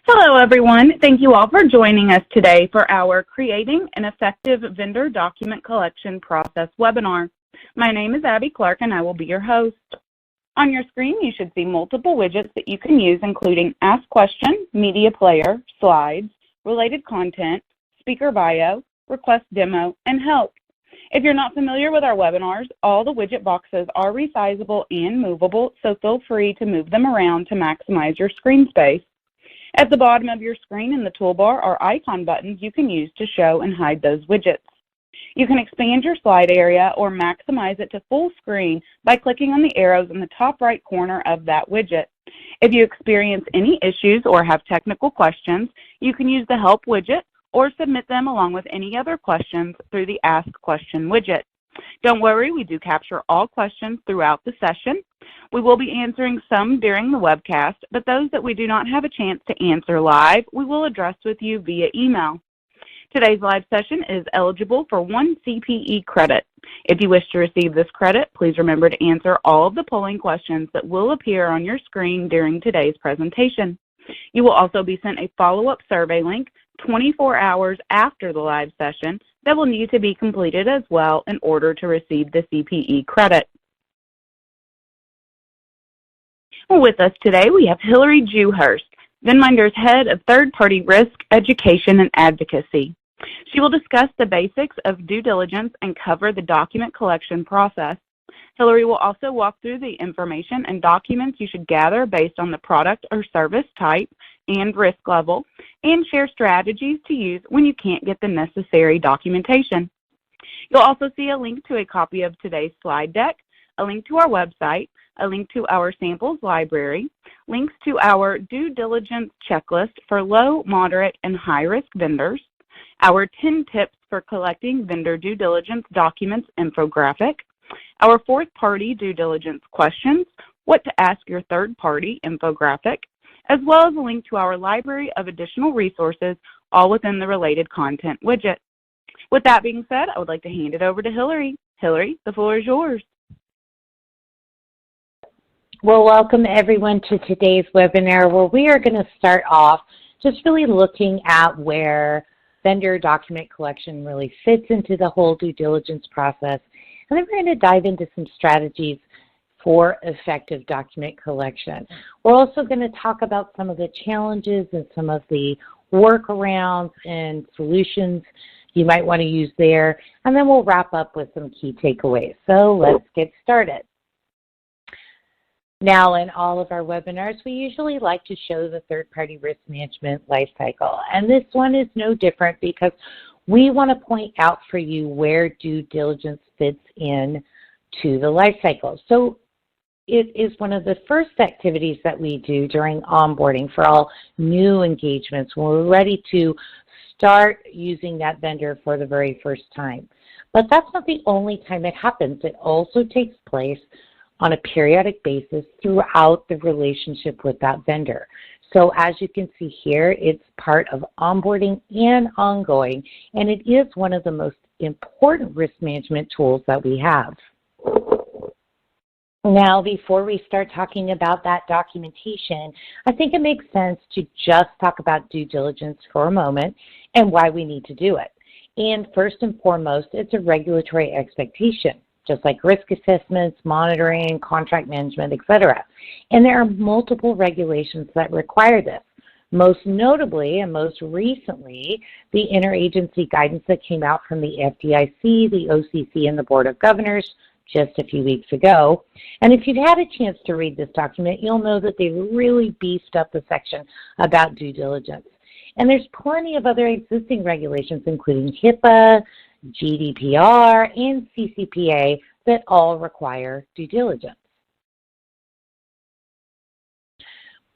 Hello, everyone. Thank you all for joining us today for our Creating an Effective Vendor Document Collection Process webinar. My name is Abby Clark, and I will be your host. On your screen, you should see multiple widgets that you can use, including Ask Question, Media Player, Slides, Related Content, Speaker Bio, Request Demo, and Help. If you're not familiar with our webinars, all the widget boxes are resizable and movable, so feel free to move them around to maximize your screen space. At the bottom of your screen in the toolbar are icon buttons you can use to show and hide those widgets. You can expand your slide area or maximize it to full screen by clicking on the arrows in the top right corner of that widget. If you experience any issues or have technical questions, you can use the Help widget or submit them along with any other questions through the Ask Question widget. Don't worry, we do capture all questions throughout the session. We will be answering some during the webcast, but those that we do not have a chance to answer live, we will address with you via email. Today's live session is eligible for 1 CPE credit. If you wish to receive this credit, please remember to answer all of the polling questions that will appear on your screen during today's presentation. You will also be sent a follow-up survey link 24 hours after the live session that will need to be completed as well in order to receive the CPE credit. With us today, we have Hillary Jewhurst, VenMinder's Head of Third-Party Risk, Education, and Advocacy. She will discuss the basics of due diligence and cover the document collection process. Hillary will also walk through the information and documents you should gather based on the product or service type and risk level, and share strategies to use when you can't get the necessary documentation. You'll also see a link to a copy of today's slide deck, a link to our website, a link to our samples library, links to our due diligence checklist for low, moderate, and high-risk vendors, our 10 tips for collecting vendor due diligence documents infographic, our fourth-party due diligence questions, what to ask your third-party infographic, as well as a link to our library of additional resources, all within the related content widget. With that being said, I would like to hand it over to Hillary. Hillary, the floor is yours. Well, welcome everyone to today's webinar where we are going to start off just really looking at where vendor document collection really fits into the whole due diligence process. And then we're going to dive into some strategies for effective document collection. We're also going to talk about some of the challenges and some of the workarounds and solutions you might want to use there. And then we'll wrap up with some key takeaways. So let's get started. Now, in all of our webinars, we usually like to show the third-party risk management lifecycle. And this one is no different because we want to point out for you where due diligence fits in to the lifecycle. So it is one of the first activities that we do during onboarding for all new engagements when we're ready to start using that vendor for the very first time. But that's not the only time it happens. It also takes place on a periodic basis throughout the relationship with that vendor. So as you can see here, it's part of onboarding and ongoing, and it is one of the most important risk management tools that we have. Now, before we start talking about that documentation, I think it makes sense to just talk about due diligence for a moment and why we need to do it. And first and foremost, it's a regulatory expectation, just like risk assessments, monitoring, contract management, etc. And there are multiple regulations that require this. Most notably and most recently, the interagency guidance that came out from the FDIC, the OCC, and the Board of Governors just a few weeks ago. And if you've had a chance to read this document, you'll know that they really beefed up the section about due diligence. And there's plenty of other existing regulations, including HIPAA, GDPR, and CCPA that all require due diligence.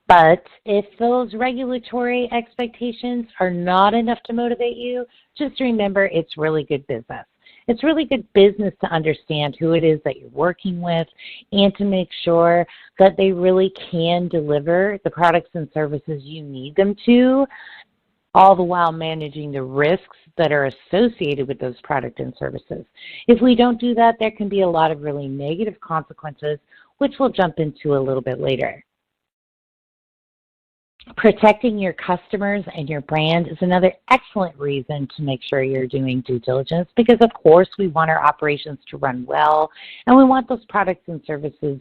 But if those regulatory expectations are not enough to motivate you, just remember it's really good business. It's really good business to understand who it is that you're working with and to make sure that they really can deliver the products and services you need them to, all the while managing the risks that are associated with those products and services. If we don't do that, there can be a lot of really negative consequences, which we'll jump into a little bit later. Protecting your customers and your brand is another excellent reason to make sure you're doing due diligence, because of course we want our operations to run well and we want those products and services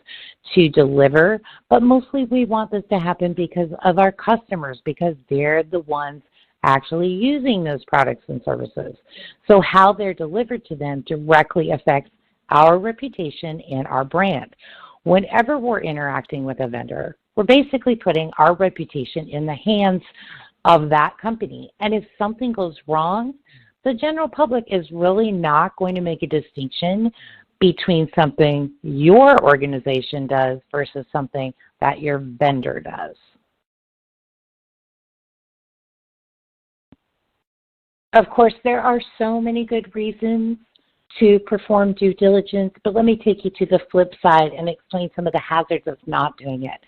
to deliver, but mostly we want this to happen because of our customers, because they're the ones actually using those products and services. So how they're delivered to them directly affects our reputation and our brand. Whenever we're interacting with a vendor, we're basically putting our reputation in the hands of that company. And if something goes wrong, the general public is really not going to make a distinction between something your organization does versus something that your vendor does. Of course, there are so many good reasons to perform due diligence, but let me take you to the flip side and explain some of the hazards of not doing it.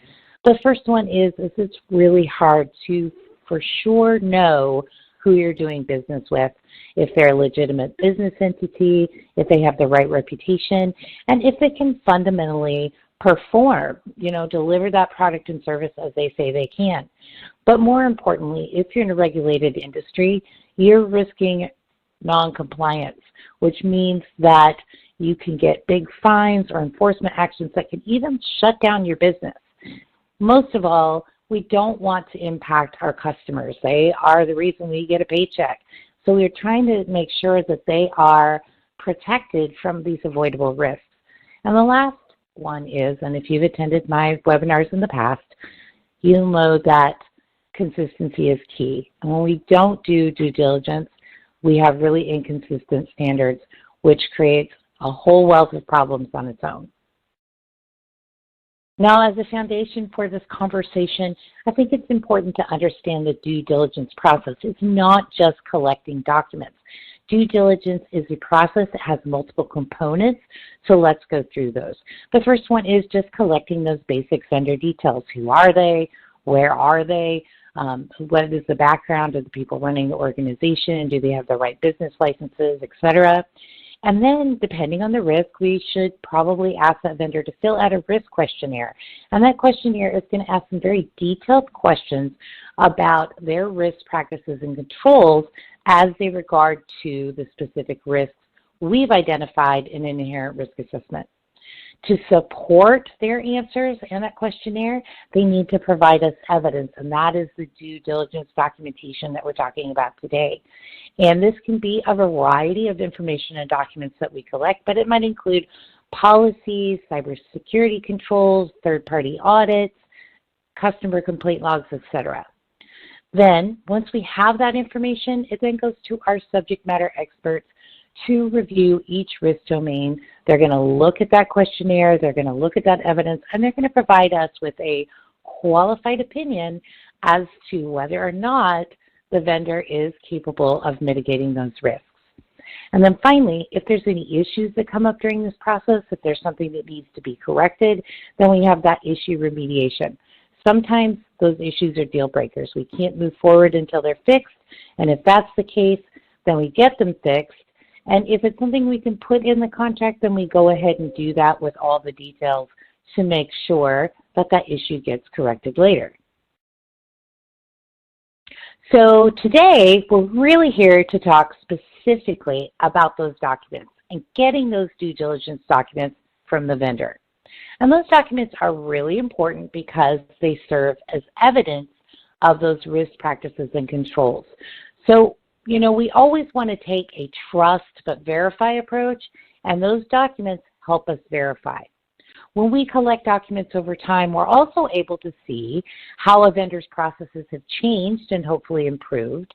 The first one is it's really hard to for sure know who you're doing business with, if they're a legitimate business entity, if they have the right reputation, and if they can fundamentally perform, deliver that product and service as they say they can. But more importantly, if you're in a regulated industry, you're risking non-compliance, which means that you can get big fines or enforcement actions that can even shut down your business. Most of all, we don't want to impact our customers. They are the reason we get a paycheck. So we're trying to make sure that they are protected from these avoidable risks. And the last one is, and if you've attended my webinars in the past, you'll know that consistency is key. And when we don't do due diligence, we have really inconsistent standards, which creates a whole wealth of problems on its own. Now, as a foundation for this conversation, I think it's important to understand the due diligence process. It's not just collecting documents. Due diligence is a process that has multiple components, so let's go through those. The first one is just collecting those basic vendor details. Who are they? Where are they? What is the background of the people running the organization? Do they have the right business licenses, etc.? And then, depending on the risk, we should probably ask that vendor to fill out a risk questionnaire. And that questionnaire is going to ask some very detailed questions about their risk practices and controls as they regard to the specific risks we've identified in an inherent risk assessment. To support their answers in that questionnaire, they need to provide us evidence, and that is the due diligence documentation that we're talking about today. And this can be a variety of information and documents that we collect, but it might include policies, cybersecurity controls, third-party audits, customer complaint logs, etc. Then, once we have that information, it then goes to our subject matter experts to review each risk domain. They're going to look at that questionnaire, they're going to look at that evidence, and they're going to provide us with a qualified opinion as to whether or not the vendor is capable of mitigating those risks. And then finally, if there's any issues that come up during this process, if there's something that needs to be corrected, then we have that issue remediation. Sometimes those issues are deal breakers. We can't move forward until they're fixed, and if that's the case, then we get them fixed. And if it's something we can put in the contract, then we go ahead and do that with all the details to make sure that that issue gets corrected later. So today, we're really here to talk specifically about those documents and getting those due diligence documents from the vendor. And those documents are really important because they serve as evidence of those risk practices and controls. So, we always want to take a trust but verify approach, and those documents help us verify. When we collect documents over time, we're also able to see how a vendor's processes have changed and hopefully improved,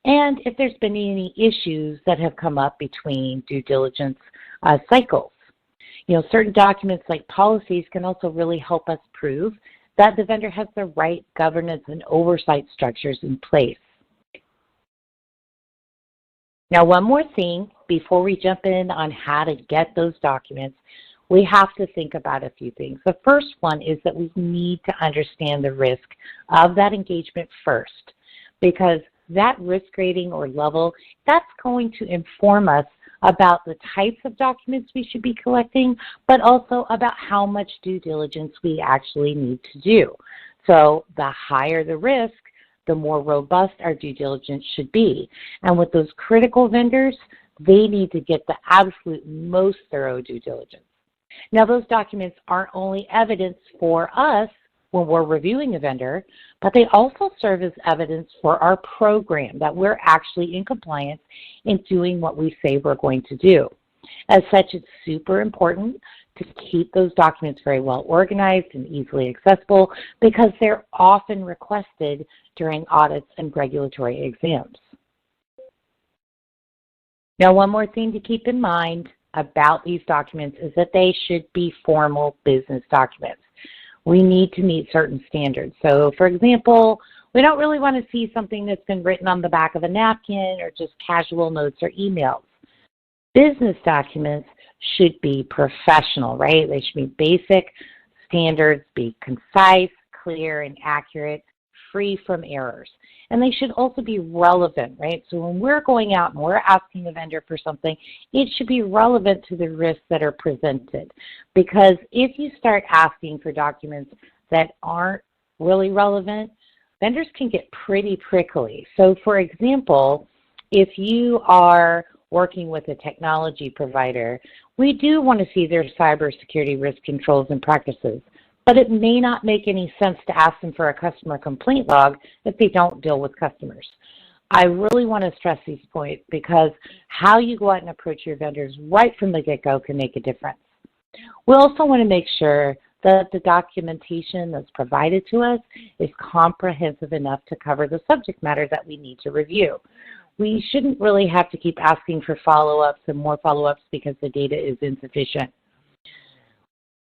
and if there's been any issues that have come up between due diligence cycles. Certain documents like policies can also really help us prove that the vendor has the right governance and oversight structures in place. Now, one more thing before we jump in on how to get those documents, we have to think about a few things. The first one is that we need to understand the risk of that engagement first, because that risk rating or level, that's going to inform us about the types of documents we should be collecting, but also about how much due diligence we actually need to do. So the higher the risk, the more robust our due diligence should be. And with those critical vendors, they need to get the absolute most thorough due diligence. Now, those documents aren't only evidence for us when we're reviewing a vendor, but they also serve as evidence for our program that we're actually in compliance and doing what we say we're going to do. As such, it's super important to keep those documents very well organized and easily accessible because they're often requested during audits and regulatory exams. Now, one more thing to keep in mind about these documents is that they should be formal business documents. We need to meet certain standards. So, for example, we don't really want to see something that's been written on the back of a napkin or just casual notes or emails. Business documents should be professional, right? They should be basic standards, be concise, clear, and accurate, free from errors. And they should also be relevant, right? So when we're going out and we're asking the vendor for something, it should be relevant to the risks that are presented. Because if you start asking for documents that aren't really relevant, vendors can get pretty prickly. So for example, if you are working with a technology provider, we do want to see their cybersecurity risk controls and practices. But it may not make any sense to ask them for a customer complaint log if they don't deal with customers. I really want to stress these points because how you go out and approach your vendors right from the get-go can make a difference. We also want to make sure that the documentation that's provided to us is comprehensive enough to cover the subject matter that we need to review. We shouldn't really have to keep asking for follow-ups and more follow-ups because the data is insufficient.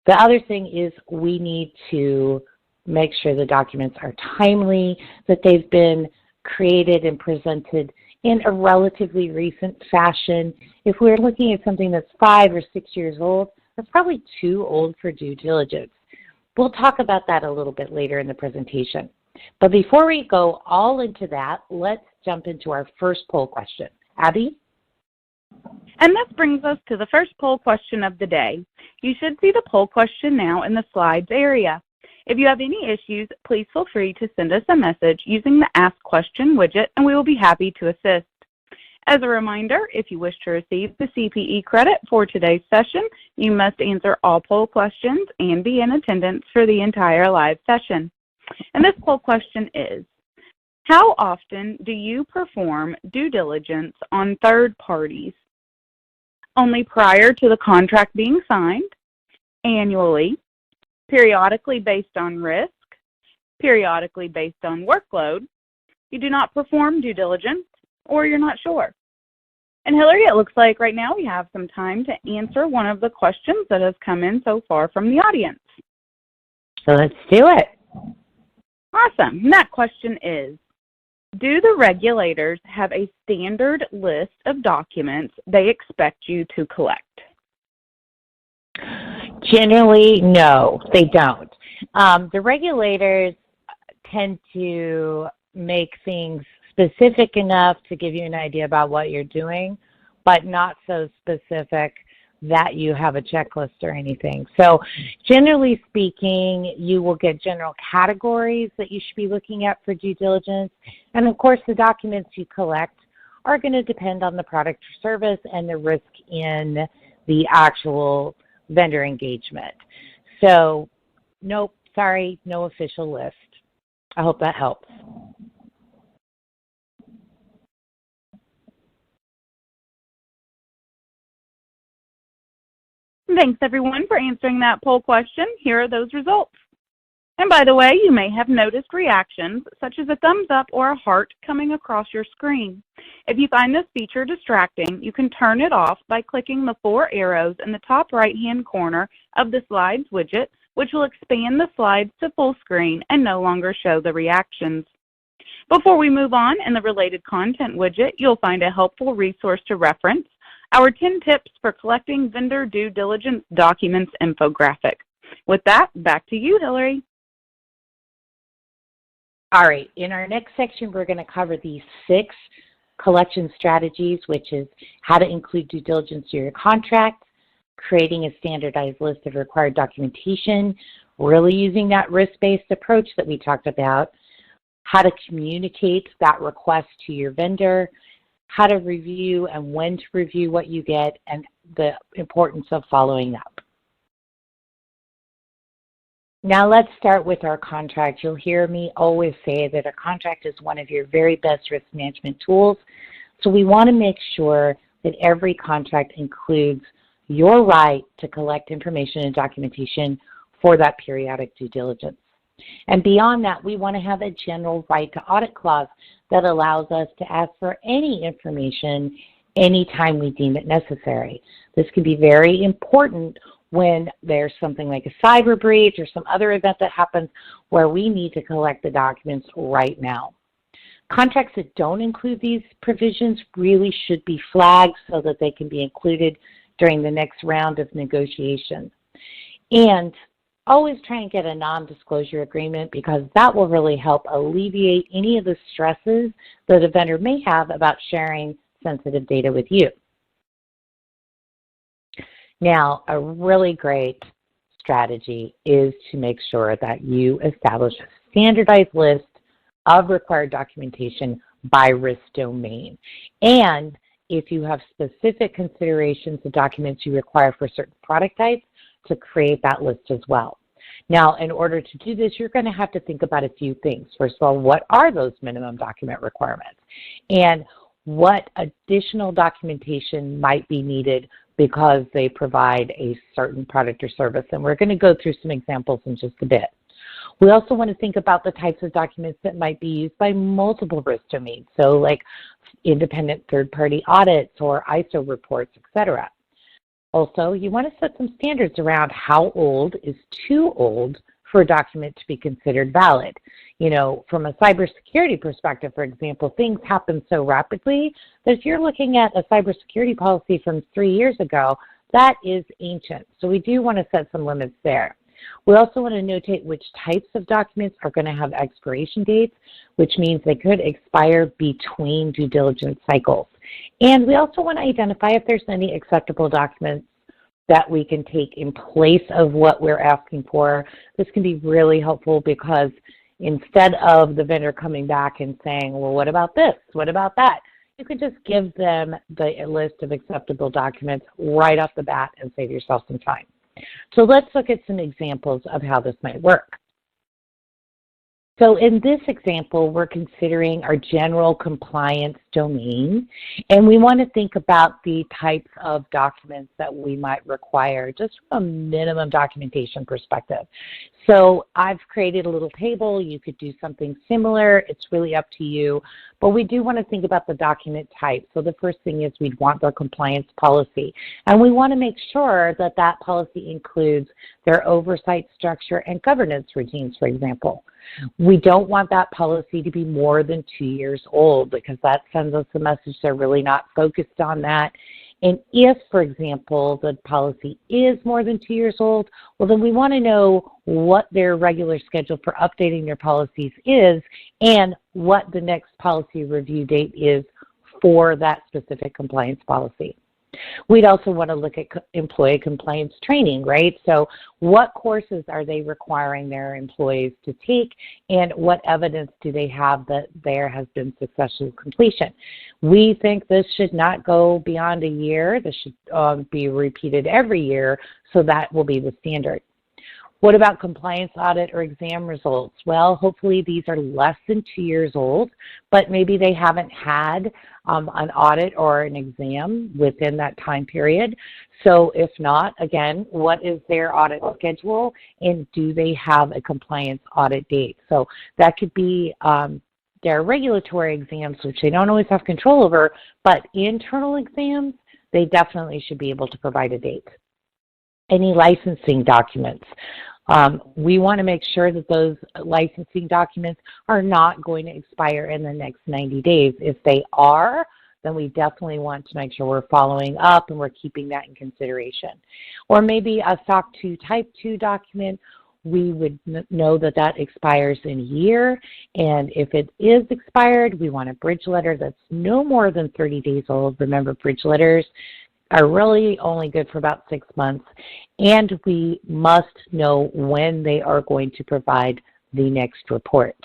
The other thing is we need to make sure the documents are timely, that they've been created and presented in a relatively recent fashion. If we're looking at something that's 5 or 6 years old, that's probably too old for due diligence. We'll talk about that a little bit later in the presentation. But before we go all into that, let's jump into our first poll question. Abby? And this brings us to the first poll question of the day. You should see the poll question now in the slides area. If you have any issues, please feel free to send us a message using the Ask Question widget, and we will be happy to assist. As a reminder, if you wish to receive the CPE credit for today's session, you must answer all poll questions and be in attendance for the entire live session. And this poll question is, how often do you perform due diligence on third parties? Only prior to the contract being signed, annually, periodically based on risk, periodically based on workload, you do not perform due diligence, or you're not sure. And Hillary, it looks like right now we have some time to answer one of the questions that has come in so far from the audience. So let's do it. Awesome. And that question is, do the regulators have a standard list of documents they expect you to collect? Generally, no, they don't. The regulators tend to make things specific enough to give you an idea about what you're doing, but not so specific that you have a checklist or anything. So generally speaking, you will get general categories that you should be looking at for due diligence. And of course, the documents you collect are going to depend on the product or service and the risk in the actual vendor engagement. So nope, sorry, no official list. I hope that helps. Thanks, everyone, for answering that poll question. Here are those results. And by the way, you may have noticed reactions such as a thumbs up or a heart coming across your screen. If you find this feature distracting, you can turn it off by clicking the 4 arrows in the top right-hand corner of the Slides widget, which will expand the slides to full screen and no longer show the reactions. Before we move on, in the Related Content widget, you'll find a helpful resource to reference, our 10 tips for collecting vendor due diligence documents infographic. With that, back to you, Hillary. All right, in our next section, we're going to cover these 6 collection strategies, which is how to include due diligence to your contract, creating a standardized list of required documentation, really using that risk-based approach that we talked about, how to communicate that request to your vendor, how to review and when to review what you get, and the importance of following up. Now let's start with our contract. You'll hear me always say that a contract is one of your very best risk management tools. So we want to make sure that every contract includes your right to collect information and documentation for that periodic due diligence. And beyond that, we want to have a general right to audit clause that allows us to ask for any information anytime we deem it necessary. This can be very important when there's something like a cyber breach or some other event that happens where we need to collect the documents right now. Contracts that don't include these provisions really should be flagged so that they can be included during the next round of negotiations. And always try and get a non-disclosure agreement, because that will really help alleviate any of the stresses that a vendor may have about sharing sensitive data with you. Now, a really great strategy is to make sure that you establish a standardized list of required documentation by risk domain. And if you have specific considerations of documents you require for certain product types, to create that list as well. Now, in order to do this, you're going to have to think about a few things. First of all, what are those minimum document requirements? And what additional documentation might be needed because they provide a certain product or service? And we're going to go through some examples in just a bit. We also want to think about the types of documents that might be used by multiple risk domains, so like independent third-party audits or ISO reports, etc. Also, you want to set some standards around how old is too old for a document to be considered valid. You know, from a cybersecurity perspective, for example, things happen so rapidly that if you're looking at a cybersecurity policy from 3 years ago, that is ancient. So we do want to set some limits there. We also want to notate which types of documents are going to have expiration dates, which means they could expire between due diligence cycles. And we also want to identify if there's any acceptable documents that we can take in place of what we're asking for. This can be really helpful, because instead of the vendor coming back and saying, well, what about this? What about that? You could just give them the list of acceptable documents right off the bat and save yourself some time. So let's look at some examples of how this might work. So in this example, we're considering our general compliance domain, and we want to think about the types of documents that we might require just from a minimum documentation perspective. So I've created a little table. You could do something similar. It's really up to you. But we do want to think about the document type. So the first thing is we'd want their compliance policy. And we want to make sure that that policy includes their oversight structure and governance routines, for example. We don't want that policy to be more than 2 years old, because that sends us a message they're really not focused on that. And if, for example, the policy is more than 2 years old, well, then we want to know what their regular schedule for updating their policies is and what the next policy review date is for that specific compliance policy. We'd also want to look at employee compliance training, right? So what courses are they requiring their employees to take, and what evidence do they have that there has been successful completion? We think this should not go beyond a year. This should be repeated every year, so that will be the standard. What about compliance audit or exam results? Well, hopefully these are less than 2 years old, but maybe they haven't had an audit or an exam within that time period. So if not, again, what is their audit schedule, and do they have a compliance audit date? So that could be their regulatory exams, which they don't always have control over, but internal exams, they definitely should be able to provide a date. Any licensing documents. We want to make sure that those licensing documents are not going to expire in the next 90 days. If they are, then we definitely want to make sure we're following up and we're keeping that in consideration. Or maybe a SOC 2 Type 2 document, we would know that that expires in a year, and if it is expired, we want a bridge letter that's no more than 30 days old. Remember, bridge letters are really only good for about 6 months, and we must know when they are going to provide the next report.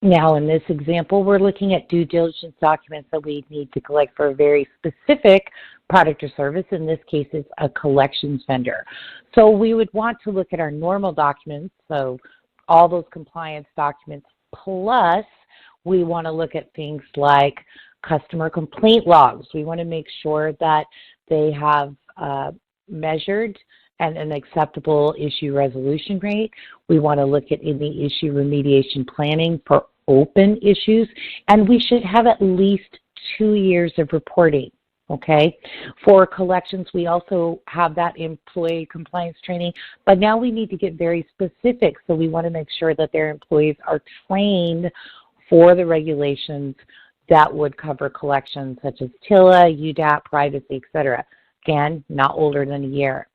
Now, in this example, we're looking at due diligence documents that we need to collect for a very specific product or service. In this case, it's a collections vendor. So we would want to look at our normal documents, so all those compliance documents, plus we want to look at things like customer complaint logs. We want to make sure that they have measured and an acceptable issue resolution rate. We want to look at any issue remediation planning for open issues, and we should have at least 2 years of reporting, okay? For collections, we also have that employee compliance training, but now we need to get very specific, so we want to make sure that their employees are trained for the regulations that would cover collections such as TILA, UDAP, privacy, etc. Again, not older than a year.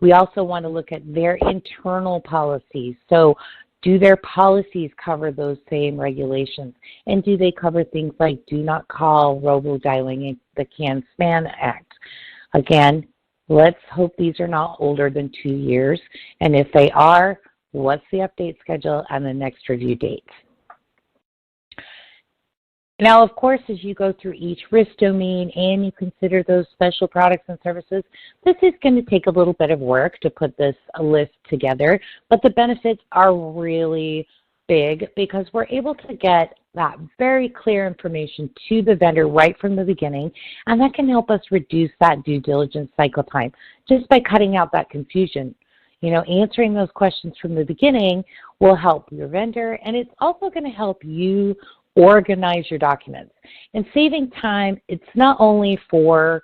We also want to look at their internal policies. So do their policies cover those same regulations? And do they cover things like do not call, robodialing, the CAN-SPAN Act? Again, let's hope these are not older than 2 years. And if they are, what's the update schedule and the next review date? Now, of course, as you go through each risk domain and you consider those special products and services, this is going to take a little bit of work to put this list together, but the benefits are really big because we're able to get that very clear information to the vendor right from the beginning, and that can help us reduce that due diligence cycle time just by cutting out that confusion. You know, answering those questions from the beginning will help your vendor, and it's also going to help you organize your documents. And saving time, it's not only for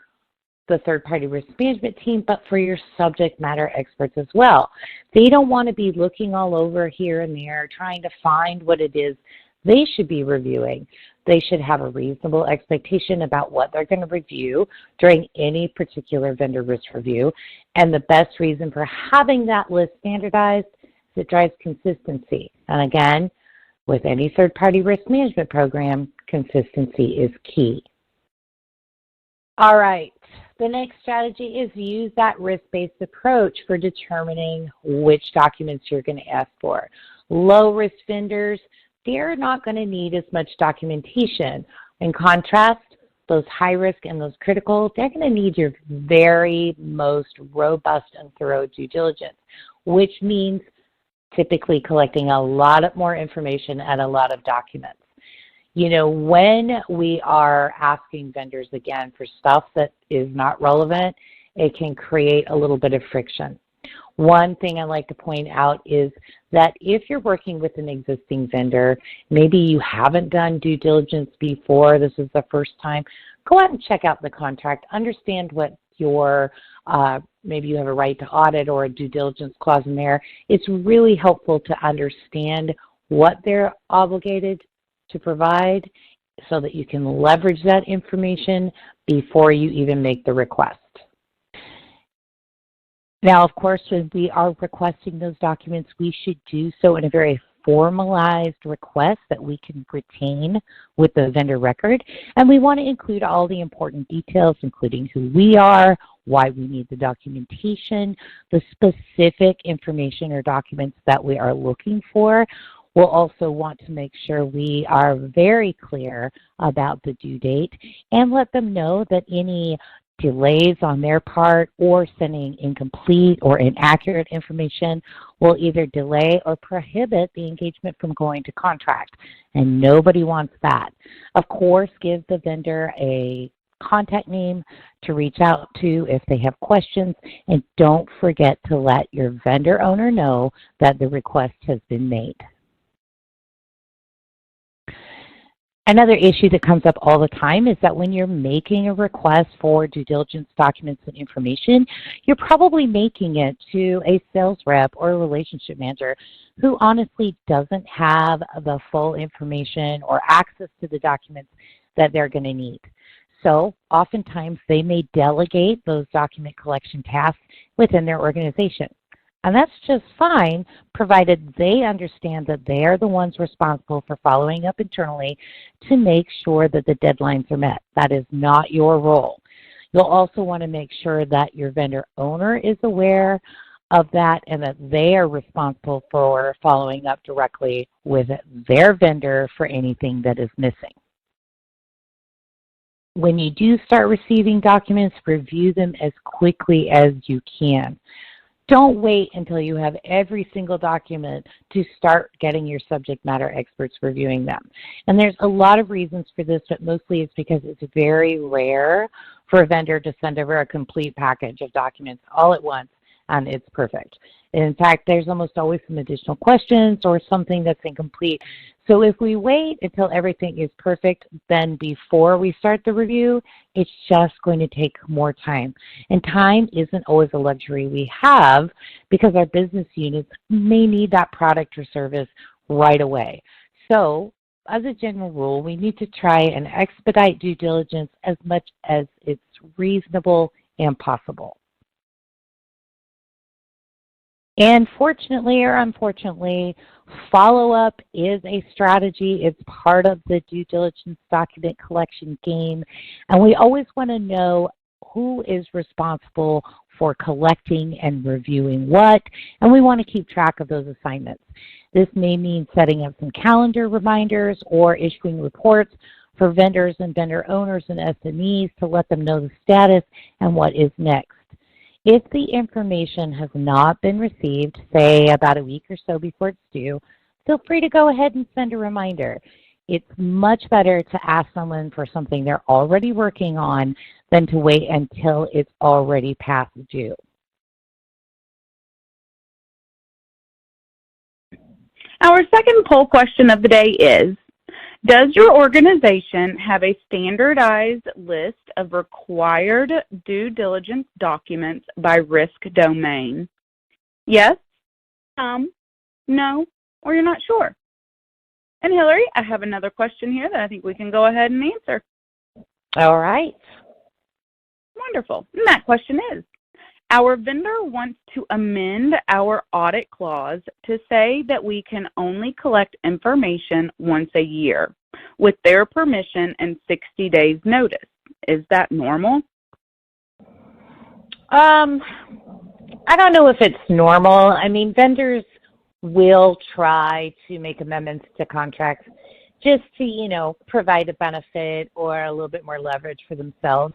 the third-party risk management team, but for your subject matter experts as well. They don't want to be looking all over here and there, trying to find what it is they should be reviewing. They should have a reasonable expectation about what they're going to review during any particular vendor risk review. And the best reason for having that list standardized is it drives consistency. And again, with any third-party risk management program, consistency is key. All right, the next strategy is use that risk-based approach for determining which documents you're going to ask for. Low-risk vendors, they're not going to need as much documentation. In contrast, those high-risk and those critical, they're going to need your very most robust and thorough due diligence, which means typically collecting a lot more information and a lot of documents. You know, when we are asking vendors again for stuff that is not relevant, it can create a little bit of friction. One thing I like to point out is that if you're working with an existing vendor, maybe you haven't done due diligence before, this is the first time, go out and check out the contract, understand what your maybe you have a right to audit or a due diligence clause in there. It's really helpful to understand what they're obligated to provide so that you can leverage that information before you even make the request. Now, of course, when we are requesting those documents, we should do so in a very formalized request that we can retain with the vendor record. And we want to include all the important details, including who we are, why we need the documentation, the specific information or documents that we are looking for. We'll also want to make sure we are very clear about the due date and let them know that any delays on their part or sending incomplete or inaccurate information will either delay or prohibit the engagement from going to contract, and nobody wants that. Of course, give the vendor a contact name to reach out to if they have questions, and don't forget to let your vendor owner know that the request has been made. Another issue that comes up all the time is that when you're making a request for due diligence documents and information, you're probably making it to a sales rep or a relationship manager who honestly doesn't have the full information or access to the documents that they're going to need. So oftentimes they may delegate those document collection tasks within their organization. And that's just fine, provided they understand that they are the ones responsible for following up internally to make sure that the deadlines are met. That is not your role. You'll also want to make sure that your vendor owner is aware of that and that they are responsible for following up directly with their vendor for anything that is missing. When you do start receiving documents, review them as quickly as you can. Don't wait until you have every single document to start getting your subject matter experts reviewing them. And there's a lot of reasons for this, but mostly it's because it's very rare for a vendor to send over a complete package of documents all at once, and it's perfect. In fact, there's almost always some additional questions or something that's incomplete. So if we wait until everything is perfect, then before we start the review, it's just going to take more time. And time isn't always a luxury we have because our business units may need that product or service right away. So as a general rule, we need to try and expedite due diligence as much as it's reasonable and possible. And fortunately or unfortunately, follow-up is a strategy. It's part of the due diligence document collection game. And we always want to know who is responsible for collecting and reviewing what, and we want to keep track of those assignments. This may mean setting up some calendar reminders or issuing reports for vendors and vendor owners and SMEs to let them know the status and what is next. If the information has not been received, say about a week or so before it's due, feel free to go ahead and send a reminder. It's much better to ask someone for something they're already working on than to wait until it's already past due. Our second poll question of the day is, does your organization have a standardized list of required due diligence documents by risk domain? Yes, no, or you're not sure? And Hillary, I have another question here that I think we can go ahead and answer. All right. Wonderful. And that question is, our vendor wants to amend our audit clause to say that we can only collect information once a year with their permission and 60 days notice. Is that normal? I don't know if it's normal. I mean, vendors will try to make amendments to contracts just to, provide a benefit or a little bit more leverage for themselves.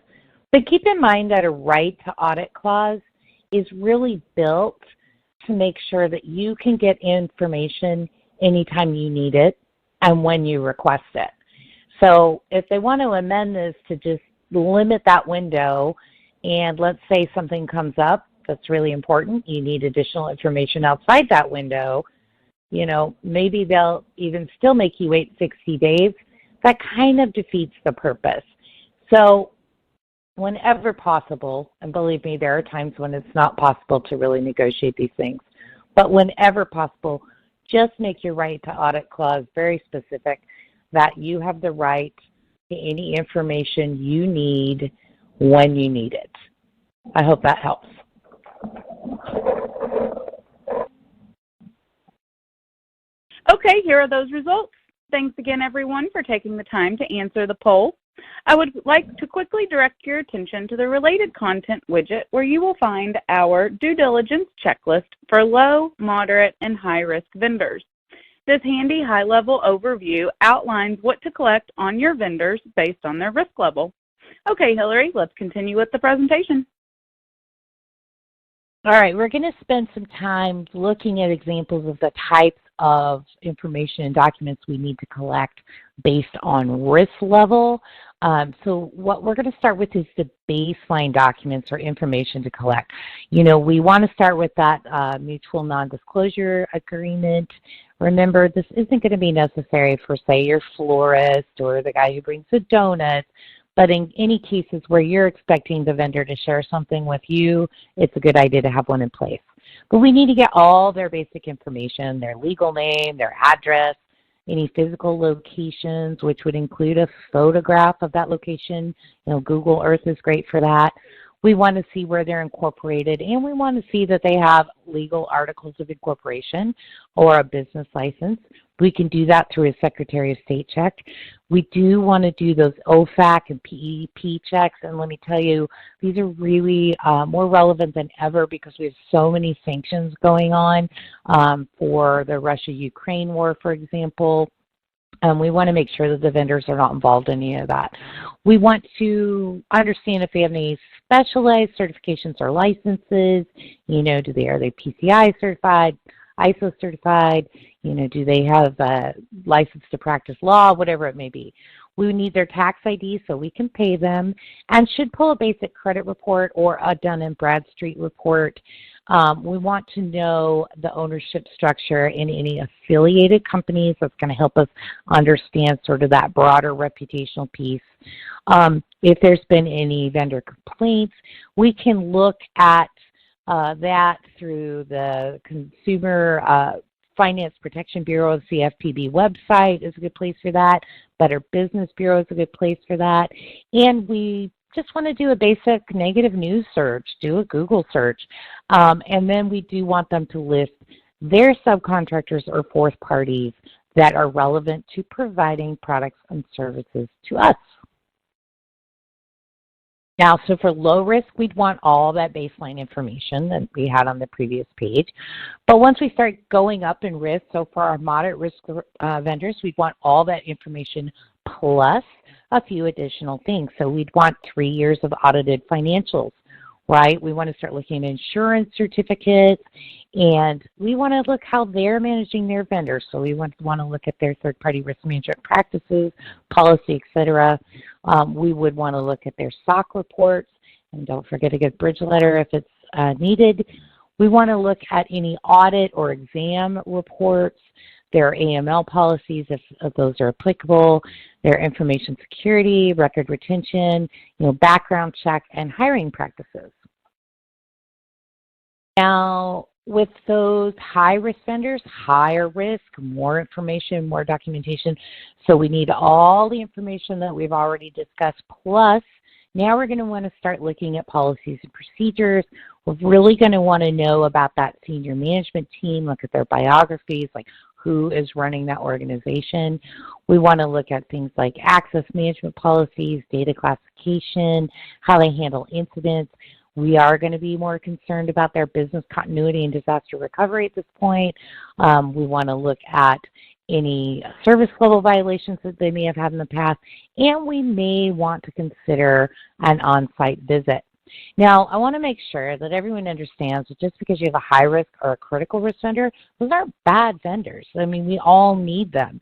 But keep in mind that a right to audit clause is really built to make sure that you can get information anytime you need it and when you request it. So if they want to amend this to just limit that window, and let's say something comes up that's really important, you need additional information outside that window, maybe they'll even still make you wait 60 days. That kind of defeats the purpose. So whenever possible, and believe me, there are times when it's not possible to really negotiate these things, but whenever possible, just make your right to audit clause very specific that you have the right to any information you need when you need it. I hope that helps. Okay, here are those results. Thanks again, everyone, for taking the time to answer the poll. I would like to quickly direct your attention to the related content widget where you will find our due diligence checklist for low, moderate, and high-risk vendors. This handy high-level overview outlines what to collect on your vendors based on their risk level. Okay, Hillary, let's continue with the presentation. All right, we're going to spend some time looking at examples of the types of information and documents we need to collect based on risk level. So what we're going to start with is the baseline documents or information to collect. We want to start with that mutual non-disclosure agreement. Remember, this isn't going to be necessary for, say, your florist or the guy who brings the donuts, but in any cases where you're expecting the vendor to share something with you, it's a good idea to have one in place. But we need to get all their basic information, their legal name, their address, any physical locations, which would include a photograph of that location. Google Earth is great for that. We want to see where they're incorporated, and we want to see that they have legal articles of incorporation or a business license. We can do that through a Secretary of State check. We do want to do those OFAC and PEP checks, and let me tell you, these are really more relevant than ever because we have so many sanctions going on for the Russia-Ukraine war, for example. We want to make sure that the vendors are not involved in any of that. We want to understand if they have any specialized certifications or licenses. You know, are they PCI certified, ISO certified? You know, do they have a license to practice law, whatever it may be. We need their tax ID so we can pay them, and should pull a basic credit report or a Dun & Bradstreet report. We want to know the ownership structure in any affiliated companies. That's going to help us understand sort of that broader reputational piece. If there's been any vendor complaints, we can look at that through the Consumer Finance Protection Bureau, CFPB website is a good place for that. Better Business Bureau is a good place for that. And we just want to do a basic negative news search, do a Google search. And then we do want them to list their subcontractors or fourth parties that are relevant to providing products and services to us. Now, so for low risk, we'd want all that baseline information that we had on the previous page. But once we start going up in risk, so for our moderate risk vendors, we'd want all that information plus a few additional things. So we'd want 3 years of audited financials, right? We want to start looking at insurance certificates, and we want to look how they're managing their vendors. So we want to look at their third-party risk management practices, policy, et cetera. We would want to look at their SOC reports, and don't forget to get bridge letter if it's needed. We want to look at any audit or exam reports, their AML policies, if those are applicable, their information security, record retention, background check, and hiring practices. Now, with those high-risk vendors, higher risk, more information, more documentation. So we need all the information that we've already discussed, plus now we're going to want to start looking at policies and procedures. We're really going to want to know about that senior management team, look at their biographies, like who is running that organization. We want to look at things like access management policies, data classification, how they handle incidents. We are going to be more concerned about their business continuity and disaster recovery at this point. We want to look at any service level violations that they may have had in the past, and we may want to consider an on-site visit. Now, I want to make sure that everyone understands that just because you have a high risk or a critical risk vendor, those aren't bad vendors. I mean, we all need them.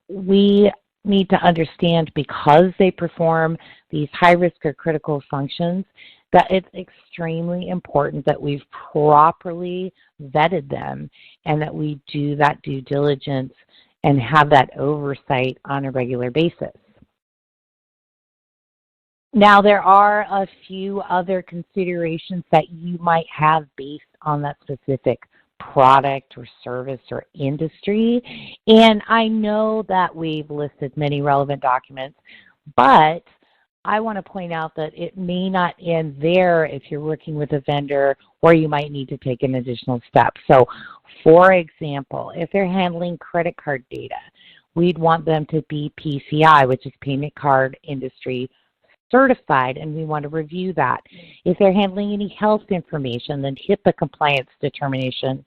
We need to understand, because they perform these high risk or critical functions, that it's extremely important that we've properly vetted them and that we do that due diligence and have that oversight on a regular basis. Now, there are a few other considerations that you might have based on that specific product or service or industry. And I know that we've listed many relevant documents, but I want to point out that it may not end there if you're working with a vendor, or you might need to take an additional step. So, for example, if they're handling credit card data, we'd want them to be PCI, which is Payment Card Industry certified, and we want to review that. If they're handling any health information, then HIPAA compliance determination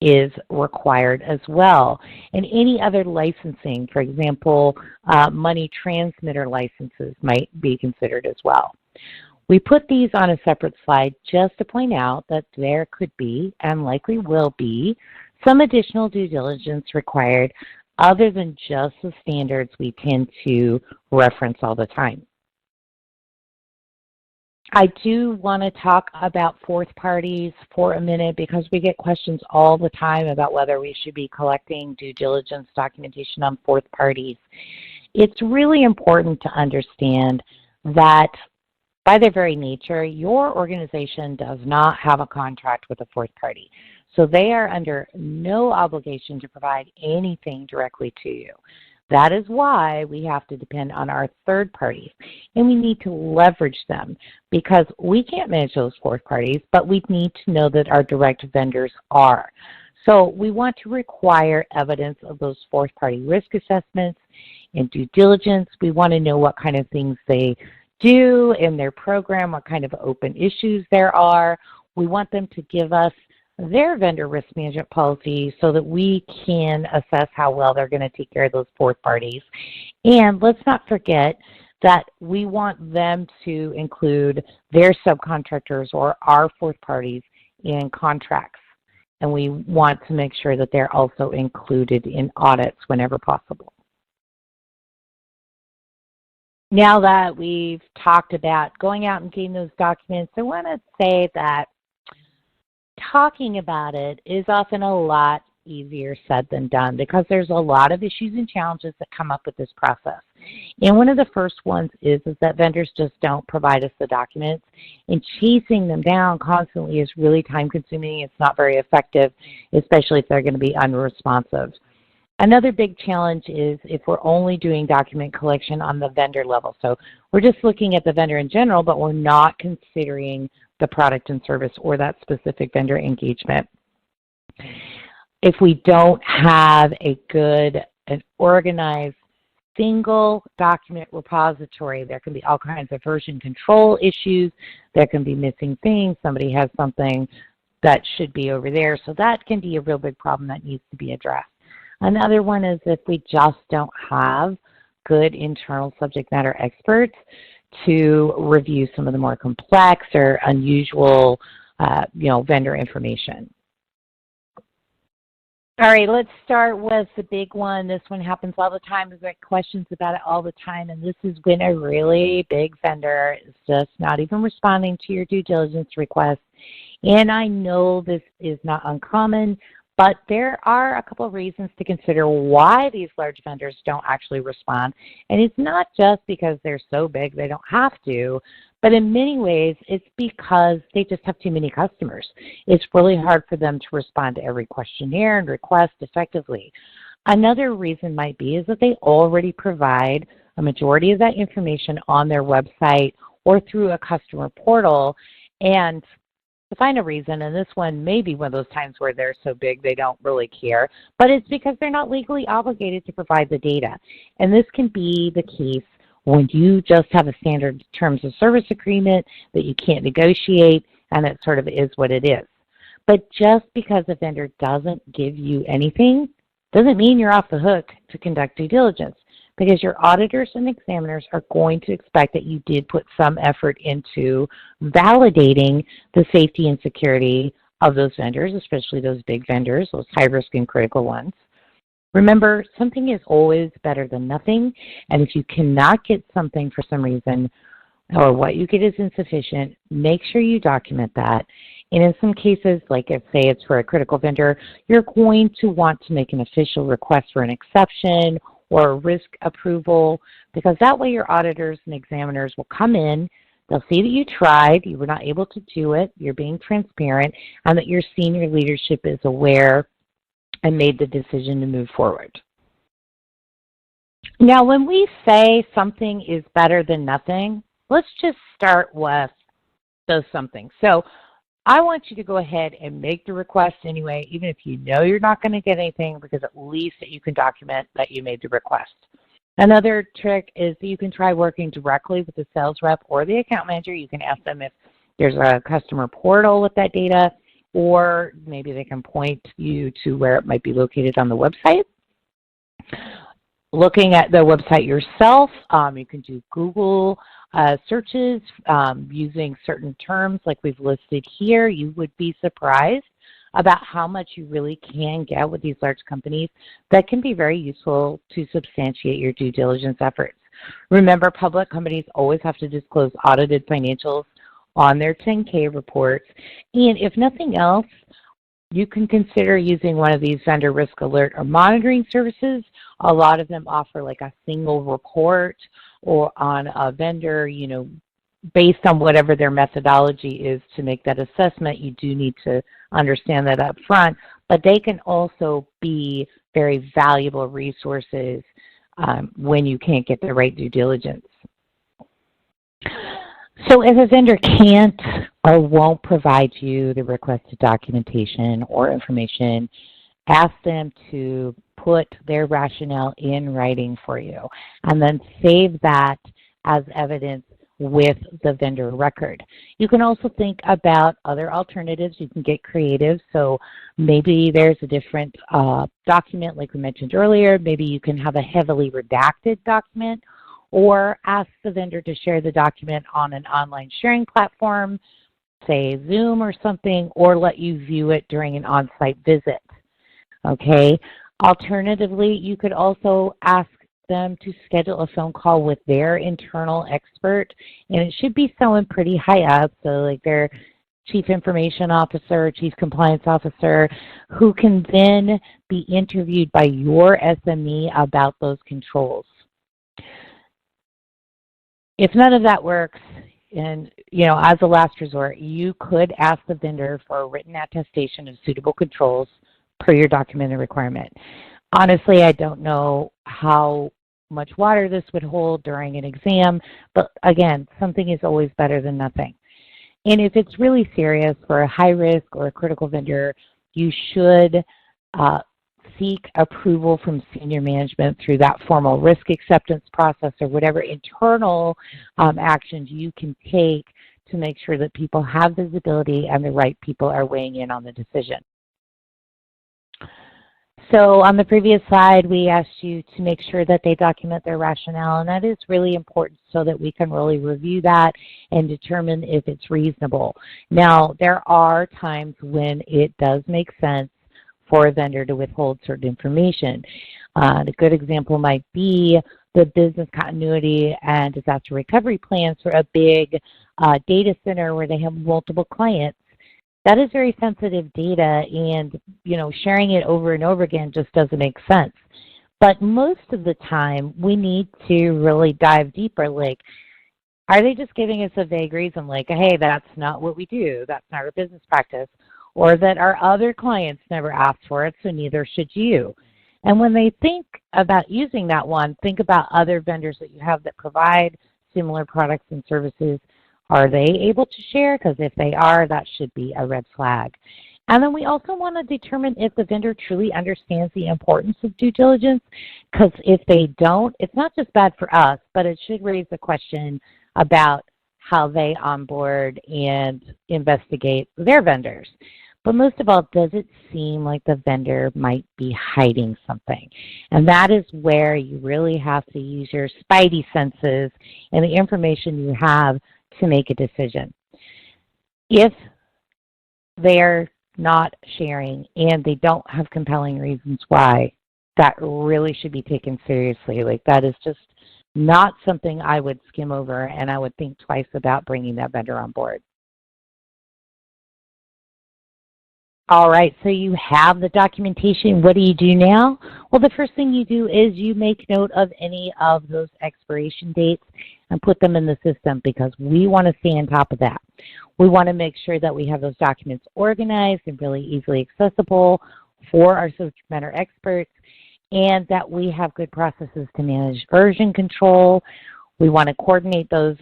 is required as well. And any other licensing, for example, money transmitter licenses might be considered as well. We put these on a separate slide just to point out that there could be, and likely will be, some additional due diligence required other than just the standards we tend to reference all the time. I do want to talk about fourth parties for a minute, because we get questions all the time about whether we should be collecting due diligence documentation on fourth parties. It's really important to understand that by their very nature, your organization does not have a contract with a fourth party. So they are under no obligation to provide anything directly to you. That is why we have to depend on our third parties, and we need to leverage them because we can't manage those fourth parties, but we need to know that our direct vendors are. So we want to require evidence of those fourth party risk assessments and due diligence. We want to know what kind of things they do in their program, what kind of open issues there are. We want them to give us their vendor risk management policy so that we can assess how well they're going to take care of those fourth parties. And let's not forget that we want them to include their subcontractors or our fourth parties in contracts. And we want to make sure that they're also included in audits whenever possible. Now that we've talked about going out and getting those documents, I want to say that talking about it is often a lot easier said than done because there's a lot of issues and challenges that come up with this process. And one of the first ones is that vendors just don't provide us the documents, and chasing them down constantly is really time consuming. It's not very effective, especially if they're going to be unresponsive. Another big challenge is if we're only doing document collection on the vendor level. So we're just looking at the vendor in general, but we're not considering the product and service or that specific vendor engagement. If we don't have a good and organized single document repository, there can be all kinds of version control issues. There can be missing things. Somebody has something that should be over there. So that can be a real big problem that needs to be addressed. Another one is if we just don't have good internal subject matter experts to review some of the more complex or unusual vendor information. All right, let's start with the big one. This one happens all the time. We get questions about it all the time, and this is when a really big vendor is just not even responding to your due diligence request. And I know this is not uncommon, but there are a couple of reasons to consider why these large vendors don't actually respond. And it's not just because they're so big they don't have to, but in many ways it's because they just have too many customers. It's really hard for them to respond to every questionnaire and request effectively. Another reason might be is that they already provide a majority of that information on their website or through a customer portal, and to find a reason, and this one may be one of those times where they're so big they don't really care, but it's because they're not legally obligated to provide the data. And this can be the case when you just have a standard terms of service agreement that you can't negotiate, and it sort of is what it is. But just because a vendor doesn't give you anything doesn't mean you're off the hook to conduct due diligence, because your auditors and examiners are going to expect that you did put some effort into validating the safety and security of those vendors, especially those big vendors, those high risk and critical ones. Remember, something is always better than nothing, and if you cannot get something for some reason, or what you get is insufficient, make sure you document that. And in some cases, like if say it's for a critical vendor, you're going to want to make an official request for an exception or a risk approval, because that way your auditors and examiners will come in, they'll see that you tried, you were not able to do it, you're being transparent, and that your senior leadership is aware and made the decision to move forward. Now, when we say something is better than nothing, let's just start with those something. So I want you to go ahead and make the request anyway, even if you know you're not going to get anything, because at least that you can document that you made the request. Another trick is that you can try working directly with the sales rep or the account manager. You can ask them if there's a customer portal with that data, or maybe they can point you to where it might be located on the website. Looking at the website yourself, you can do Google searches using certain terms like we've listed here. You would be surprised about how much you really can get with these large companies that can be very useful to substantiate your due diligence efforts. Remember, public companies always have to disclose audited financials on their 10K reports, and if nothing else, you can consider using one of these vendor risk alert or monitoring services. A lot of them offer like a single report or on a vendor, based on whatever their methodology is to make that assessment. You do need to understand that up front, but they can also be very valuable resources when you can't get the right due diligence. So if a vendor can't or won't provide you the requested documentation or information, ask them to put their rationale in writing for you and then save that as evidence with the vendor record. You can also think about other alternatives. You can get creative. So maybe there's a different document like we mentioned earlier. Maybe you can have a heavily redacted document, or ask the vendor to share the document on an online sharing platform, say Zoom or something, or let you view it during an on-site visit. Okay. Alternatively, you could also ask them to schedule a phone call with their internal expert, and it should be someone pretty high up, so like their chief information officer, chief compliance officer, who can then be interviewed by your SME about those controls. If none of that works, and as a last resort, you could ask the vendor for a written attestation of suitable controls per your documented requirement. Honestly, I don't know how much water this would hold during an exam, but again, something is always better than nothing. And if it's really serious for a high risk or a critical vendor, you should seek approval from senior management through that formal risk acceptance process or whatever internal actions you can take to make sure that people have visibility and the right people are weighing in on the decision. So on the previous slide, we asked you to make sure that they document their rationale, and that is really important so that we can really review that and determine if it's reasonable. Now, there are times when it does make sense for a vendor to withhold certain information. A good example might be the business continuity and disaster recovery plans for a big data center where they have multiple clients. That is very sensitive data, and sharing it over and over again just doesn't make sense. But most of the time, we need to really dive deeper. Like, are they just giving us a vague reason, like, hey, that's not what we do, that's not our business practice, or that our other clients never asked for it, so neither should you? And when they think about using that one, think about other vendors that you have that provide similar products and services. Are they able to share? Because if they are, that should be a red flag. And then we also want to determine if the vendor truly understands the importance of due diligence, because if they don't, it's not just bad for us, but it should raise a question about how they onboard and investigate their vendors. But most of all, does it seem like the vendor might be hiding something? And that is where you really have to use your spidey senses and the information you have to make a decision. If they're not sharing and they don't have compelling reasons why, that really should be taken seriously. Like, that is just not something I would skim over, and I would think twice about bringing that vendor on board. All right, so you have the documentation. What do you do now? Well, the first thing you do is you make note of any of those expiration dates and put them in the system, because we want to stay on top of that. We want to make sure that we have those documents organized and really easily accessible for our subject matter experts, and that we have good processes to manage version control. We want to coordinate those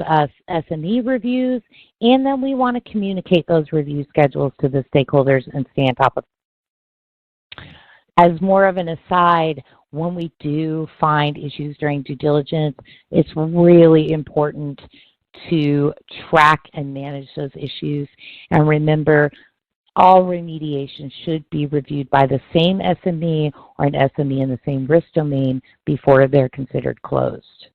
SME reviews, and then we want to communicate those review schedules to the stakeholders and stay on top of it. As more of an aside, when we do find issues during due diligence, it's really important to track and manage those issues. And remember, all remediation should be reviewed by the same SME or an SME in the same risk domain before they're considered closed.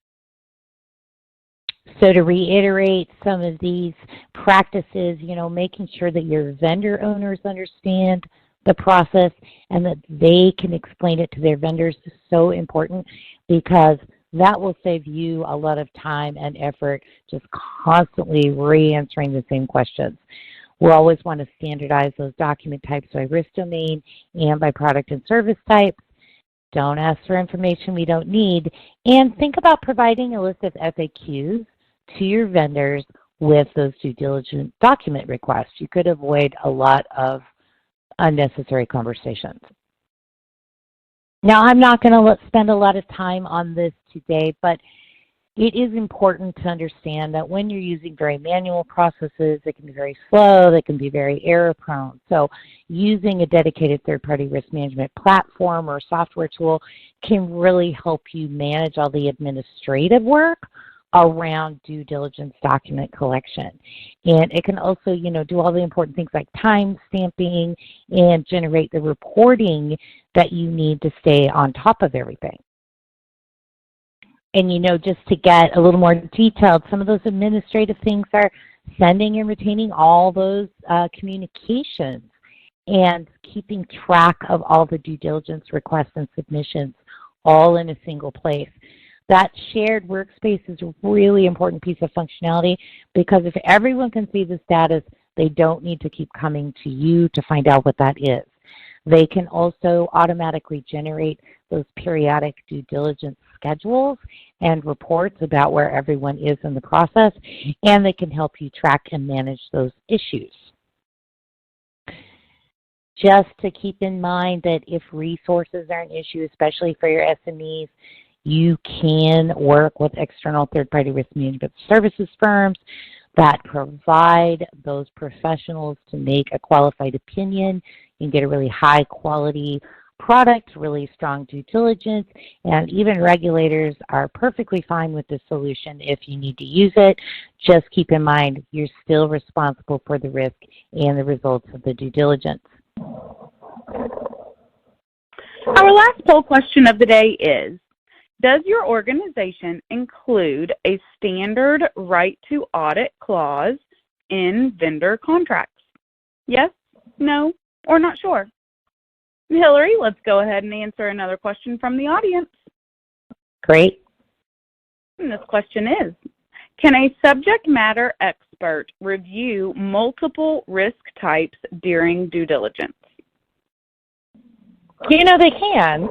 So to reiterate some of these practices, making sure that your vendor owners understand the process and that they can explain it to their vendors is so important, because that will save you a lot of time and effort just constantly re-answering the same questions. We'll always want to standardize those document types by risk domain and by product and service type. Don't ask for information we don't need. And think about providing a list of FAQs to your vendors with those due diligence document requests. You could avoid a lot of unnecessary conversations. Now, I'm not going to spend a lot of time on this today, but it is important to understand that when you're using very manual processes, it can be very slow, they can be very error prone. So using a dedicated third-party risk management platform or software tool can really help you manage all the administrative work around due diligence document collection. And it can also, do all the important things like time stamping and generate the reporting that you need to stay on top of everything. And, just to get a little more detailed, some of those administrative things are sending and retaining all those communications and keeping track of all the due diligence requests and submissions all in a single place. That shared workspace is a really important piece of functionality because if everyone can see the status, they don't need to keep coming to you to find out what that is. They can also automatically generate those periodic due diligence schedules and reports about where everyone is in the process, and they can help you track and manage those issues. Just to keep in mind that if resources are an issue, especially for your SMEs, you can work with external third-party risk management services firms that provide those professionals to make a qualified opinion. You can get a really high quality product, really strong due diligence, and even regulators are perfectly fine with this solution if you need to use it. Just keep in mind you're still responsible for the risk and the results of the due diligence. Our last poll question of the day is, does your organization include a standard right to audit clause in vendor contracts? Yes, no, or not sure? Hillary, let's go ahead and answer another question from the audience. Great. And this question is, can a subject matter expert review multiple risk types during due diligence? They can,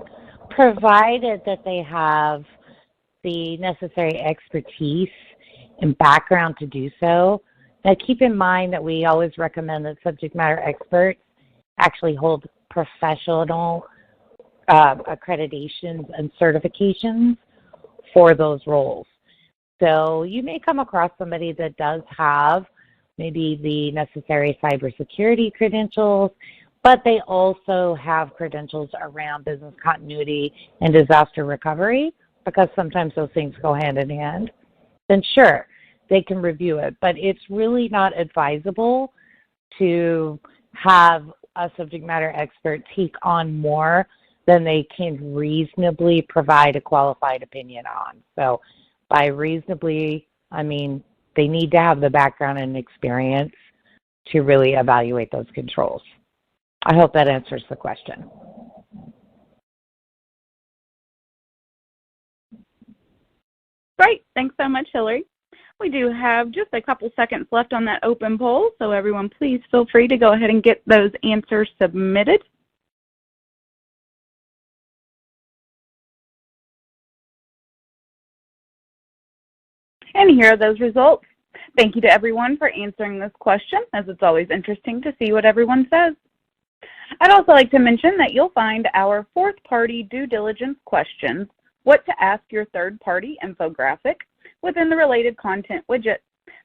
provided that they have the necessary expertise and background to do so. Now, keep in mind that we always recommend that subject matter experts actually hold professional accreditations and certifications for those roles. So you may come across somebody that does have maybe the necessary cybersecurity credentials, but they also have credentials around business continuity and disaster recovery, because sometimes those things go hand in hand. Then sure, they can review it, but it's really not advisable to have a subject matter expert take on more than they can reasonably provide a qualified opinion on. So by reasonably, I mean they need to have the background and experience to really evaluate those controls. I hope that answers the question. Great. Thanks so much, Hillary. We do have just a couple seconds left on that open poll, so everyone please feel free to go ahead and get those answers submitted. And here are those results. Thank you to everyone for answering this question, as it's always interesting to see what everyone says. I'd also like to mention that you'll find our fourth-party due diligence questions, what to ask your third-party infographic, within the related content widget.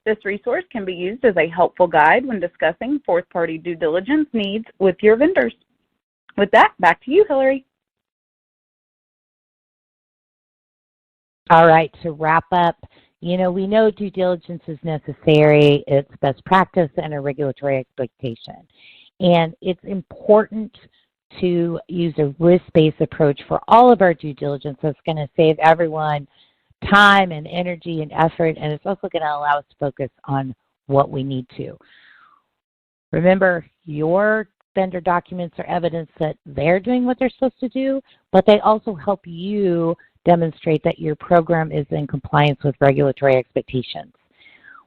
This resource can be used as a helpful guide when discussing fourth-party due diligence needs with your vendors. With that, back to you, Hillary. All right, to wrap up, we know due diligence is necessary. It's best practice and a regulatory expectation. And it's important to use a risk-based approach for all of our due diligence. That's going to save everyone time and energy and effort, and it's also going to allow us to focus on what we need to. Remember, your vendor documents are evidence that they're doing what they're supposed to do, but they also help you demonstrate that your program is in compliance with regulatory expectations.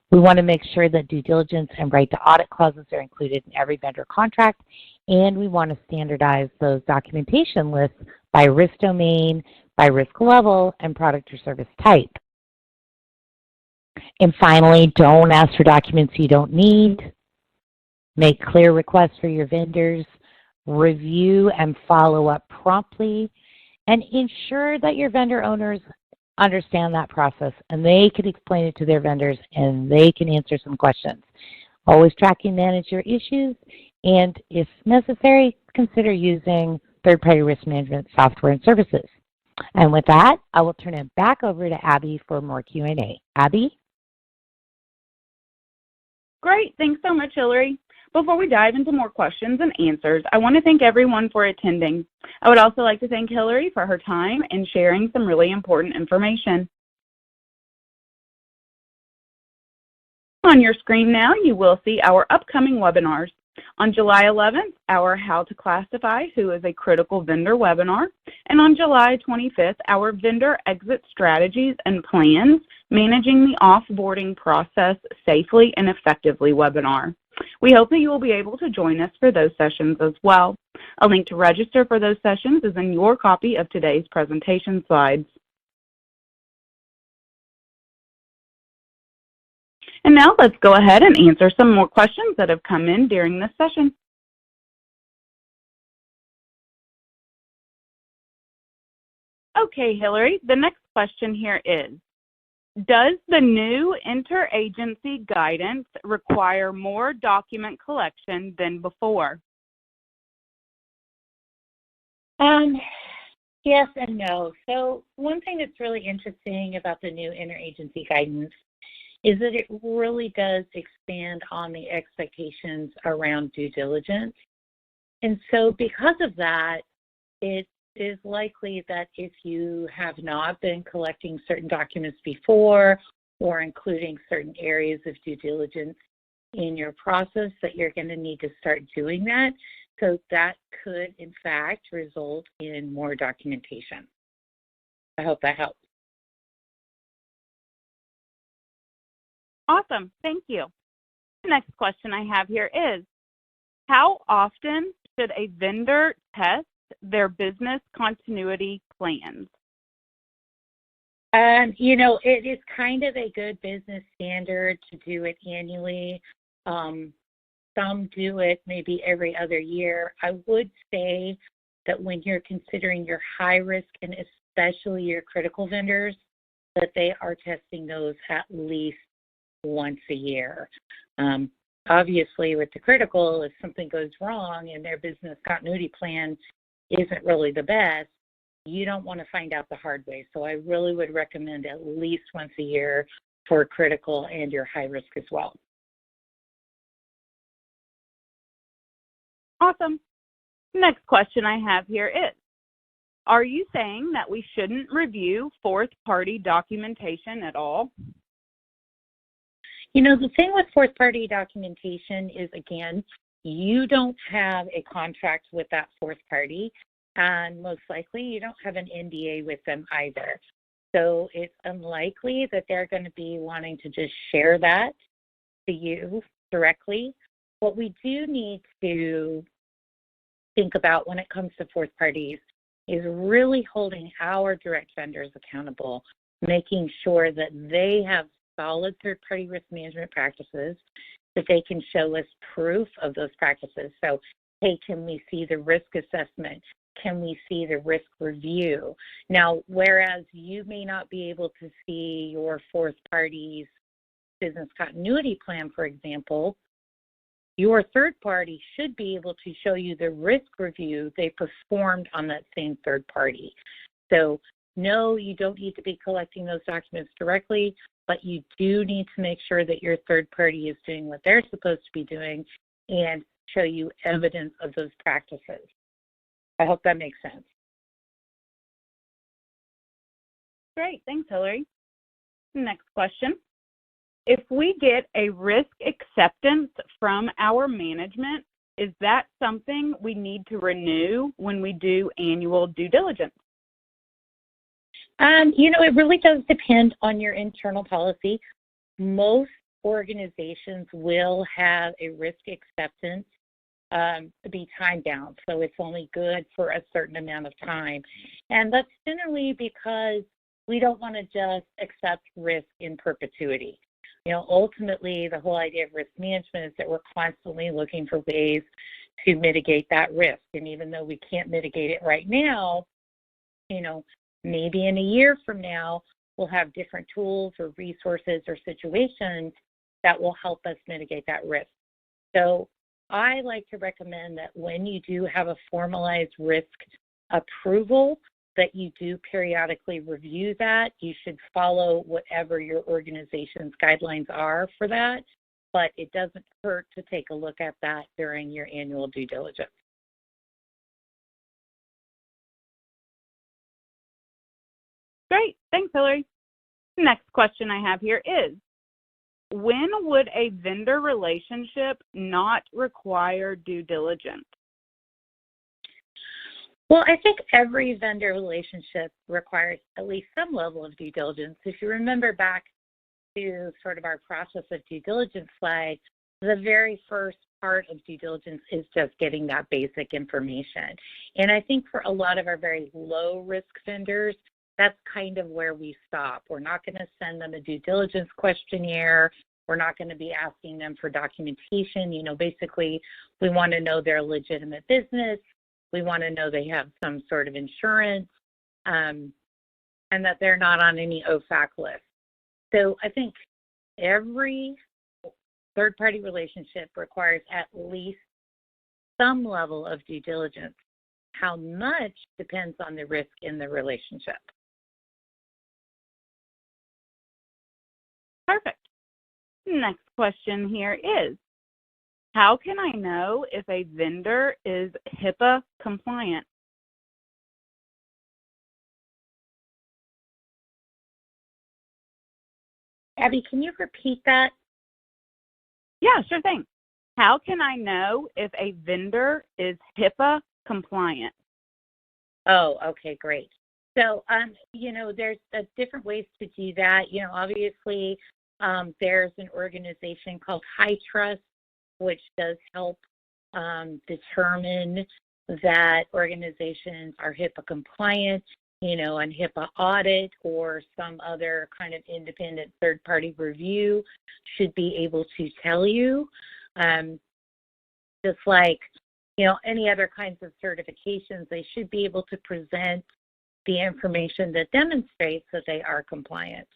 We want to make sure that due diligence and right to audit clauses are included in every vendor contract, and we want to standardize those documentation lists by risk domain, by risk level, and product or service type. And finally, don't ask for documents you don't need. Make clear requests for your vendors. Review and follow up promptly. and ensure that your vendor owners understand that process and they can explain it to their vendors and they can answer some questions. Always track and manage your issues, and if necessary, consider using third-party risk management software and services. And with that, I will turn it back over to Abby for more Q&A. Abby? Great. Thanks so much, Hillary. Before we dive into more questions and answers, I want to thank everyone for attending. I would also like to thank Hillary for her time and sharing some really important information. On your screen now, you will see our upcoming webinars. On July 11th, our How to Classify Who is a Critical Vendor webinar, and on July 25th, our Vendor Exit Strategies and Plans, Managing the Offboarding Process Safely and Effectively webinar. We hope that you will be able to join us for those sessions as well. A link to register for those sessions is in your copy of today's presentation slides. And now let's go ahead and answer some more questions that have come in during this session. Okay, Hillary, the next question here is, does the new interagency guidance require more document collection than before? Yes and no. So one thing that's really interesting about the new interagency guidance is that it really does expand on the expectations around due diligence. And so because of that, it is likely that if you have not been collecting certain documents before or including certain areas of due diligence in your process, that you're going to need to start doing that. So that could, in fact, result in more documentation. I hope that helps. Awesome. Thank you. The next question I have here is, how often should a vendor test their business continuity plans? It is kind of a good business standard to do it annually. Some do it maybe every other year. I would say that when you're considering your high risk and especially your critical vendors, that they are testing those at least once a year. Obviously, with the critical, if something goes wrong and their business continuity plan isn't really the best, you don't want to find out the hard way. So I really would recommend at least once a year for critical and your high risk as well. Awesome. Next question I have here is, are you saying that we shouldn't review fourth-party documentation at all? The thing with fourth-party documentation is, again, you don't have a contract with that fourth party, and most likely you don't have an NDA with them either. So it's unlikely that they're going to be wanting to just share that to you directly. What we do need to think about when it comes to fourth parties is really holding our direct vendors accountable, making sure that they have solid third-party risk management practices, that they can show us proof of those practices. So, hey, can we see the risk assessment? Can we see the risk review? Now, whereas you may not be able to see your fourth party's business continuity plan, for example, your third party should be able to show you the risk review they performed on that same third party. So, no, you don't need to be collecting those documents directly, but you do need to make sure that your third party is doing what they're supposed to be doing and show you evidence of those practices. I hope that makes sense. Great. Thanks, Hillary. Next question. If we get a risk acceptance from our management, is that something we need to renew when we do annual due diligence? It really does depend on your internal policy. Most organizations will have a risk acceptance be time bound, so it's only good for a certain amount of time. And that's generally because we don't want to just accept risk in perpetuity. Ultimately, the whole idea of risk management is that we're constantly looking for ways to mitigate that risk. And even though we can't mitigate it right now, maybe in a year from now, we'll have different tools or resources or situations that will help us mitigate that risk. So I like to recommend that when you do have a formalized risk approval, that you do periodically review that. You should follow whatever your organization's guidelines are for that, but it doesn't hurt to take a look at that during your annual due diligence. Great. Thanks, Hillary. Next question I have here is, when would a vendor relationship not require due diligence? Well, I think every vendor relationship requires at least some level of due diligence. If you remember back to sort of our process of due diligence slide, the very first part of due diligence is just getting that basic information. And I think for a lot of our very low risk vendors, that's kind of where we stop. We're not going to send them a due diligence questionnaire. We're not going to be asking them for documentation. Basically, we want to know they're a legitimate business. We want to know they have some sort of insurance, and that they're not on any OFAC list. So I think every third-party relationship requires at least some level of due diligence. How much depends on the risk in the relationship. Perfect. Next question here is, how can I know if a vendor is HIPAA compliant? Abby, can you repeat that? Yeah, sure thing. How can I know if a vendor is HIPAA compliant? Oh, okay, great. So, there's different ways to do that. Obviously, there's an organization called High Trust, which does help determine that organizations are HIPAA compliant, and HIPAA audit or some other kind of independent third-party review should be able to tell you. Just like, any other kinds of certifications, they should be able to present the information that demonstrates that they are compliant.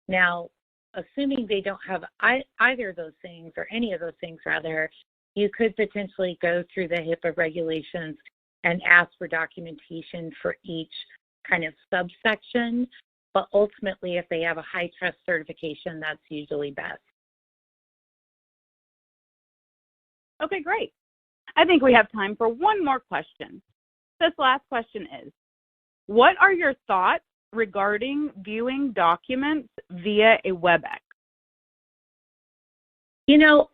Now, assuming they don't have either of those things, or any of those things rather, you could potentially go through the HIPAA regulations and ask for documentation for each kind of subsection. But ultimately, if they have a high trust certification, that's usually best. Okay, great. I think we have time for one more question. This last question is, what are your thoughts regarding viewing documents via a WebEx? It's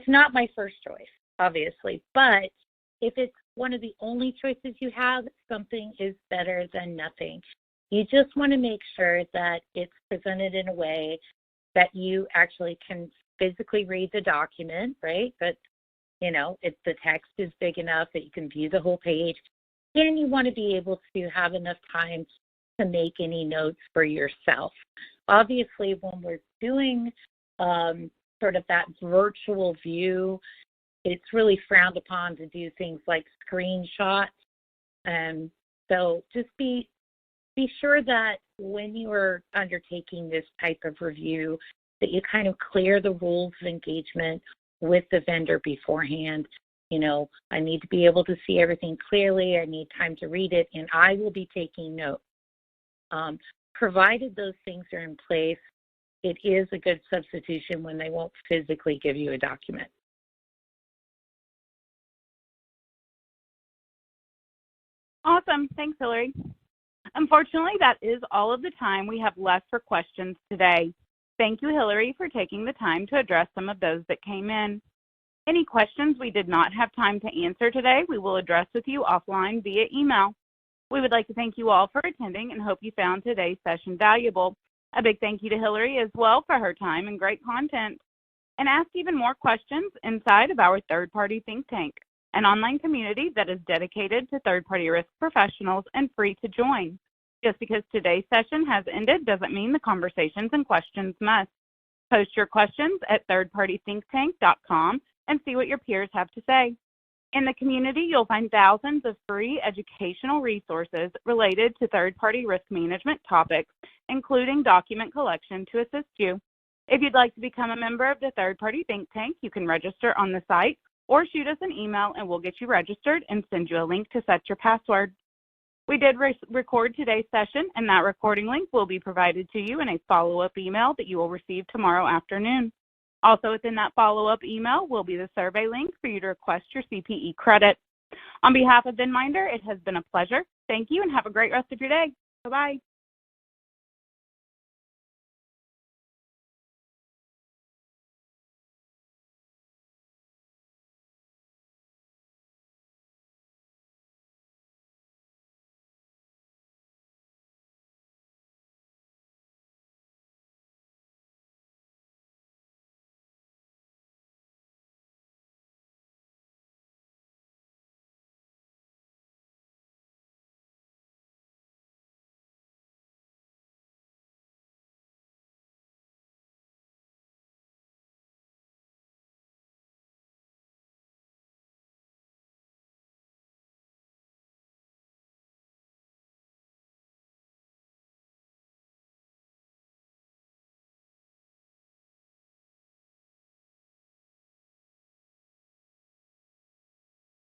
not my first choice, obviously, but if it's one of the only choices you have, something is better than nothing. You just want to make sure that it's presented in a way that you actually can physically read the document, right? That, if the text is big enough that you can view the whole page, and you want to be able to have enough time to make any notes for yourself. Obviously, when we're doing sort of that virtual view, it's really frowned upon to do things like screenshots. So just be sure that when you are undertaking this type of review, that you kind of clear the rules of engagement with the vendor beforehand. I need to be able to see everything clearly. I need time to read it, and I will be taking notes. Provided those things are in place, it is a good substitution when they won't physically give you a document. Awesome. Thanks, Hillary. Unfortunately, that is all of the time we have left for questions today. Thank you, Hillary, for taking the time to address some of those that came in. Any questions we did not have time to answer today, we will address with you offline via email. We would like to thank you all for attending and hope you found today's session valuable. A big thank you to Hillary as well for her time and great content. And ask even more questions inside of our third-party think tank, an online community that is dedicated to third-party risk professionals and free to join. Just because today's session has ended doesn't mean the conversations and questions must. Post your questions at thirdpartythinktank.com and see what your peers have to say. In the community, you'll find thousands of free educational resources related to third-party risk management topics, including document collection to assist you. If you'd like to become a member of the third-party think tank, you can register on the site or shoot us an email and we'll get you registered and send you a link to set your password. We did record today's session, and that recording link will be provided to you in a follow-up email that you will receive tomorrow afternoon. Also within that follow-up email will be the survey link for you to request your CPE credit. On behalf of VinMinder, it has been a pleasure. Thank you and have a great rest of your day. Bye-bye.